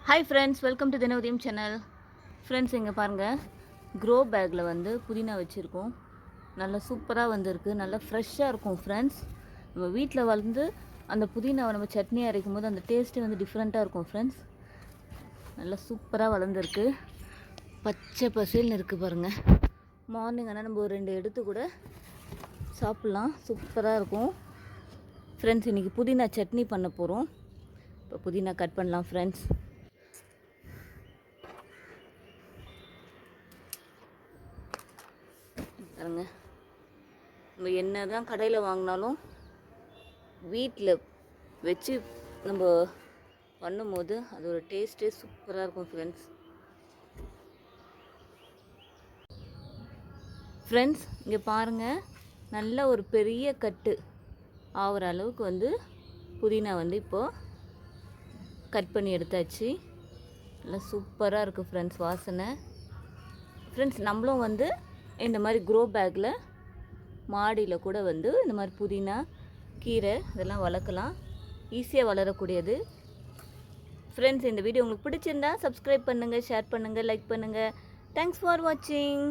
Hi friends, welcome to Dinodayam channel. Friends, இங்கே பாருங்கள், grow பேக்கில் வந்து புதினா வச்சுருக்கோம். நல்லா சூப்பராக வந்திருக்கு, நல்லா ஃப்ரெஷ்ஷாக இருக்கும். ஃப்ரெண்ட்ஸ், நம்ம வீட்டில் வந்து அந்த புதினாவை நம்ம சட்னி அரைக்கும் போது அந்த டேஸ்ட்டே வந்து டிஃப்ரெண்ட்டாக இருக்கும். ஃப்ரெண்ட்ஸ், நல்லா சூப்பராக வளர்ந்துருக்கு, பச்சை பசேல்னு இருக்குது பாருங்கள். மார்னிங் ஆனால் நம்ம ஒரு 2 எடுத்து கூட சாப்பிட்லாம், சூப்பராக இருக்கும். ஃப்ரெண்ட்ஸ், இன்றைக்கி புதினா சட்னி பண்ண போகிறோம். இப்போ புதினா கட் பண்ணலாம். ஃப்ரெண்ட்ஸ், பாருங்க, நம்ம என்ன தான் கடையில் வாங்கினாலும் வீட்டில் வச்சு நம்ம பண்ணும்போது அது ஒரு டேஸ்ட்டே சூப்பராக இருக்கும். ஃப்ரெண்ட்ஸ், இங்கே பாருங்கள், நல்ல ஒரு பெரிய கட்டு ஆகிற அளவுக்கு வந்து புதினா வந்து இப்போது கட் பண்ணி எடுத்தாச்சு. நல்லா சூப்பராக இருக்குது ஃப்ரெண்ட்ஸ், வாசனை. ஃப்ரெண்ட்ஸ், நம்மளும் வந்து இந்த மாதிரி க்ரோ பேக்கில் மாடியில் கூட வந்து இந்த மாதிரி புதினா, கீரை இதெல்லாம் வளர்க்கலாம், ஈஸியாக வளரக்கூடியது. ஃப்ரெண்ட்ஸ், இந்த வீடியோ உங்களுக்கு பிடிச்சிருந்தா சப்ஸ்கிரைப் பண்ணுங்கள், ஷேர் பண்ணுங்கள், லைக் பண்ணுங்கள். தேங்க்ஸ் ஃபார் வாட்சிங்.